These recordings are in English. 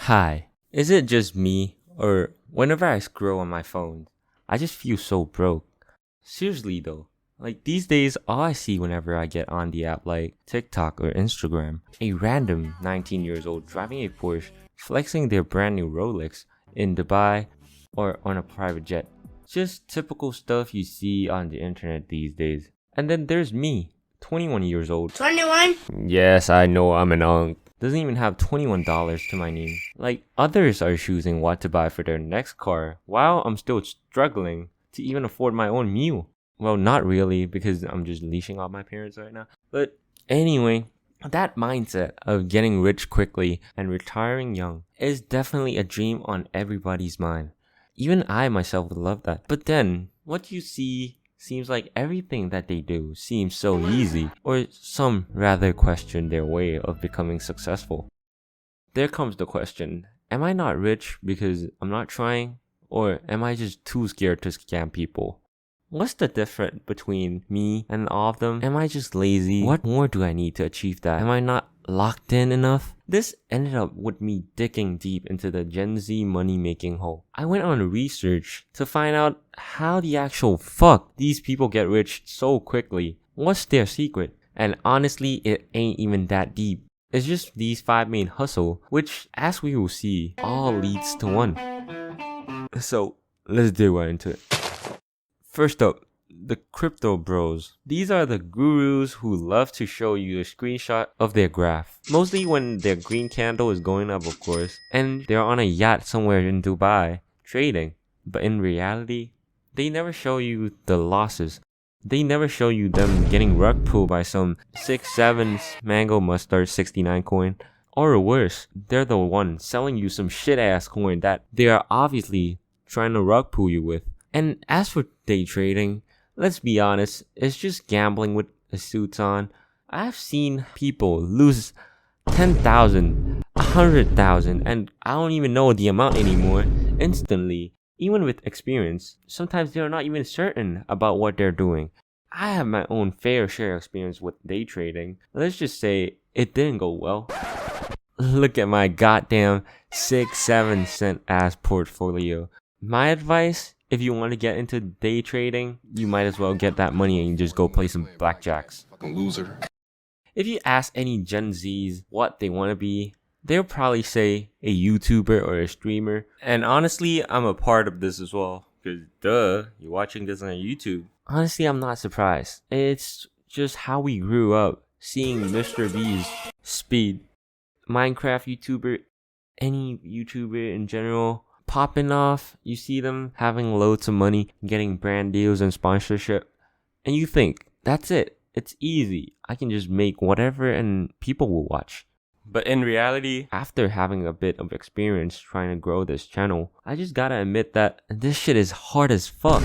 Hi, is it just me, or whenever I scroll on my phone, I just feel so broke? Seriously though, like these days, all I see whenever I get on the app like TikTok or Instagram, a random 19 years old driving a Porsche, flexing their brand new Rolex in Dubai or on a private jet. Just typical stuff you see on the internet these days. And then there's me, 21 years old. 21? Yes, I know I'm an unk. Doesn't even have $21 to my name. Like, others are choosing what to buy for their next car, while I'm still struggling to even afford my own meal. Well, not really, because I'm just leashing off my parents right now. But anyway, that mindset of getting rich quickly and retiring young is definitely a dream on everybody's mind. Even I myself would love that. But then, what you see seems like everything that they do seems so easy, or some rather question their way of becoming successful. There comes the question, am I not rich because I'm not trying, or am I just too scared to scam people? What's the difference between me and all of them? Am I just lazy? What more do I need to achieve that? Am I not locked in enough? This ended up with me digging deep into the Gen Z money making hole. I went on research to find out how the actual fuck these people get rich so quickly. What's their secret? And honestly, it ain't even that deep. It's just these 5 main hustle, which as we will see, all leads to one. So let's dig right into it. First up, the crypto bros. These are the gurus who love to show you a screenshot of their graph. Mostly when their green candle is going up, of course, and they're on a yacht somewhere in Dubai trading. But in reality, they never show you the losses. They never show you them getting rug pulled by some 6'7" mango mustard 69 coin. Or worse, they're the one selling you some shit ass coin that they are obviously trying to rug pull you with. And as for day trading, let's be honest, it's just gambling with the suits on. I've seen people lose 10,000, 100,000, and I don't even know the amount anymore, instantly. Even with experience, sometimes they're not even certain about what they're doing. I have my own fair share experience with day trading. Let's just say it didn't go well. Look at my goddamn 6-7 cent ass portfolio. My advice, if you want to get into day trading, you might as well get that money and just go play some blackjacks. Fucking loser. If you ask any Gen Zs what they want to be, they'll probably say a YouTuber or a streamer. And honestly, I'm a part of this as well. Because duh, you're watching this on YouTube. Honestly, I'm not surprised. It's just how we grew up seeing Mr. B's speed. Minecraft YouTuber, any YouTuber in general, popping off. You see them having loads of money, getting brand deals and sponsorship, and you think, that's it, it's easy, I can just make whatever and people will watch. But in reality, after having a bit of experience trying to grow this channel, I just gotta admit that this shit is hard as fuck.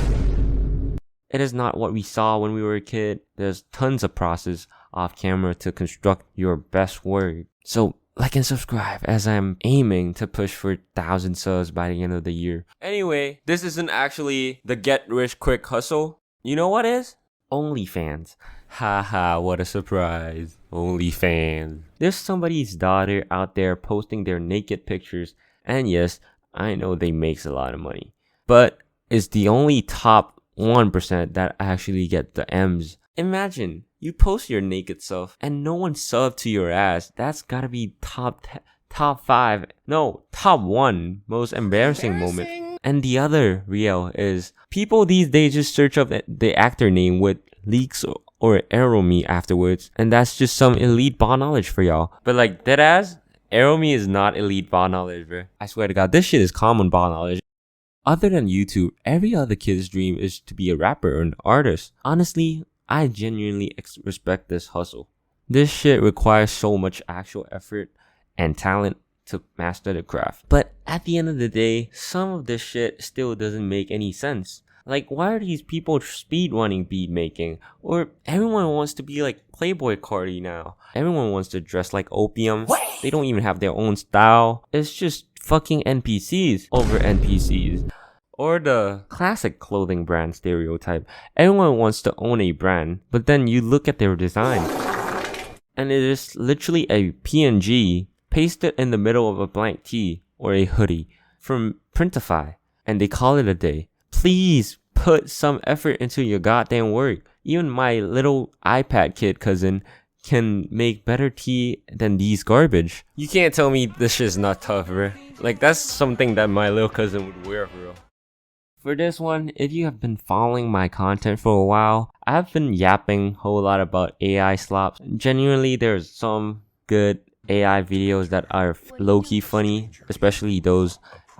It is not what we saw when we were a kid. There's tons of process off camera to construct your best work. So like and subscribe, as I'm aiming to push for 1,000 subs by the end of the year. Anyway, this isn't actually the get rich quick hustle. You know what is? OnlyFans. Haha, what a surprise. OnlyFans. There's somebody's daughter out there posting their naked pictures. And yes, I know they makes a lot of money. But it's the only top 1% that actually get the M's. Imagine, you post your naked self and no one subbed to your ass. That's gotta be top 1 most embarrassing moment. And the other real is, people these days just search up the actor name with leaks or arrow me afterwards, and that's just some elite ball knowledge for y'all. But like, deadass, arrow me is not elite ball knowledge, bro. I swear to God, this shit is common ball knowledge. Other than YouTube, every other kid's dream is to be a rapper or an artist. Honestly, I genuinely respect this hustle. This shit requires so much actual effort and talent to master the craft. But at the end of the day, some of this shit still doesn't make any sense. Like, why are these people speedrunning beat making? Or everyone wants to be like Playboy Cardi now. Everyone wants to dress like Opium. They don't even have their own style. It's just fucking NPCs over NPCs. Or the classic clothing brand stereotype. Everyone wants to own a brand, but then you look at their design, and it is literally a PNG pasted in the middle of a blank tee. or a hoodie from Printify and they call it a day. Please put some effort into your goddamn work. Even my little iPad kid cousin can make better tea than these garbage. You can't tell me this shit's not tough, bro. Like, that's something that my little cousin would wear, bro. For this one, if you have been following my content for a while, I've been yapping a whole lot about AI slops. Genuinely, there's some good AI videos that are low-key funny, especially those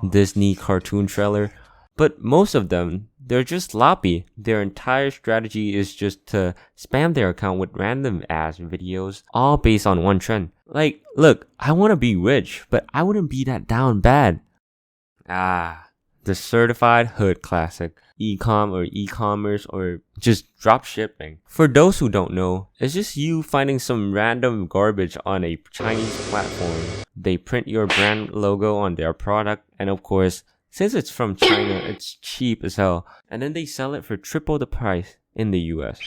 Disney cartoon trailer. But most of them, they're just sloppy. Their entire strategy is just to spam their account with random ass videos, all based on one trend. Like, look, I want to be rich, but I wouldn't be that down bad. The certified hood classic. E-commerce or just drop shipping. For those who don't know, it's just you finding some random garbage on a Chinese platform. They print your brand logo on their product, and of course, since it's from China, it's cheap as hell. And then they sell it for triple the price in the US.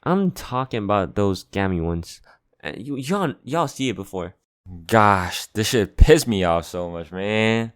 I'm talking about those scammy ones. And y'all see it before. Gosh, this shit pissed me off so much, man.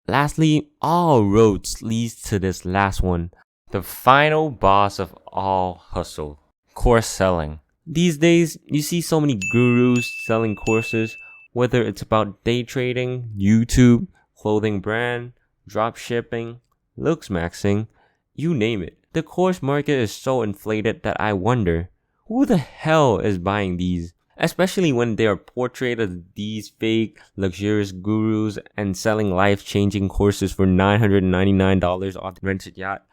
Lastly, all roads leads to this last one. The final boss of all hustle. Course selling. These days, you see so many gurus selling courses, whether it's about day trading, YouTube, clothing brand, drop shipping, looks maxing, you name it. The course market is so inflated that I wonder, who the hell is buying these? Especially when they are portrayed as these fake, luxurious gurus and selling life-changing courses for $999 off the rented yacht.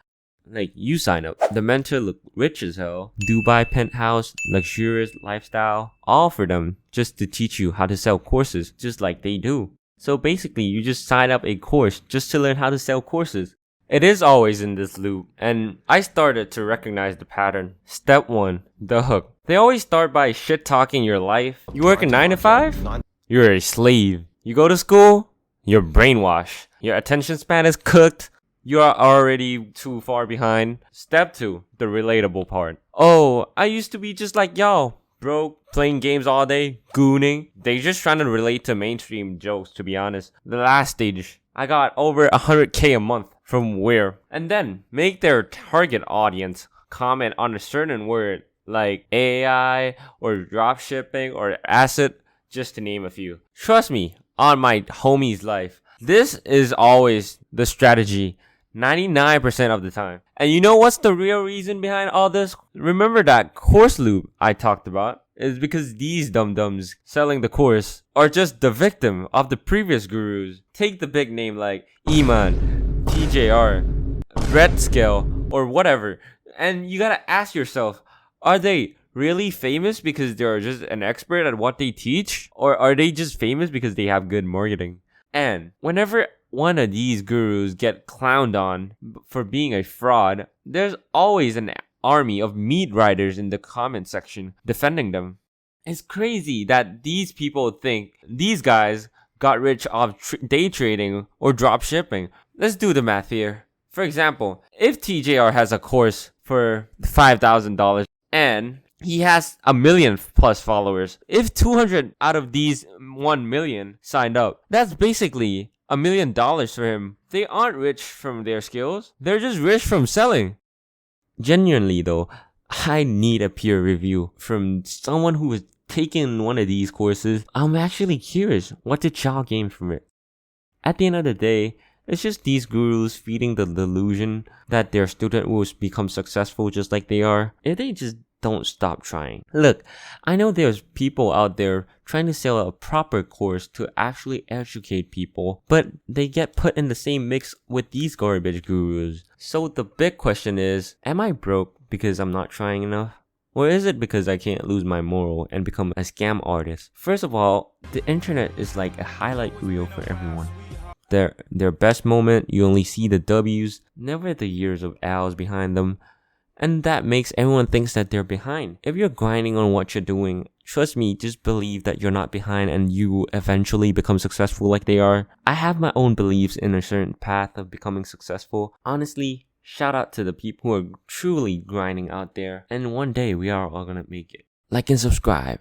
Like, you sign up. The mentor look rich as hell. Dubai penthouse, luxurious lifestyle, all for them just to teach you how to sell courses, just like they do. So basically, you just sign up a course just to learn how to sell courses. It is always in this loop, and I started to recognize the pattern. Step 1, the hook. They always start by shit-talking your life. You work a 9 to 5? You're a slave. You go to school? You're brainwashed. Your attention span is cooked. You are already too far behind. Step 2, the relatable part. Oh, I used to be just like y'all. Broke, playing games all day, gooning. They just trying to relate to mainstream jokes, to be honest. The last stage, I got over 100k a month. From where? And then make their target audience comment on a certain word like AI or dropshipping or asset, just to name a few. Trust me, on my homie's life, this is always the strategy 99% of the time. And you know what's the real reason behind all this? Remember that course loop I talked about? Is because these dum-dums selling the course are just the victim of the previous gurus. Take the big name like Iman, TJR, Brett Scale, or whatever. And you gotta ask yourself, are they really famous because they're just an expert at what they teach? Or are they just famous because they have good marketing? And whenever one of these gurus get clowned on for being a fraud, there's always an army of meat riders in the comment section defending them. It's crazy that these people think these guys got rich off day trading or drop shipping. Let's do the math here. For example, if TJR has a course for $5,000 and he has 1 million plus followers, if 200 out of these 1 million signed up, that's basically $1 million for him. They aren't rich from their skills. They're just rich from selling. Genuinely though, I need a peer review from someone who has taken one of these courses. I'm actually curious, what did y'all gain from it? At the end of the day, it's just these gurus feeding the delusion that their student will become successful just like they are, if they just don't stop trying. Look, I know there's people out there trying to sell a proper course to actually educate people, but they get put in the same mix with these garbage gurus. So the big question is, am I broke because I'm not trying enough? Or is it because I can't lose my moral and become a scam artist? First of all, the internet is like a highlight reel for everyone. Their best moment, you only see the W's, never the years of L's behind them. And that makes everyone thinks that they're behind. If you're grinding on what you're doing, trust me, just believe that you're not behind and you will eventually become successful like they are. I have my own beliefs in a certain path of becoming successful. Honestly, shout out to the people who are truly grinding out there. And one day we are all gonna make it. Like and subscribe.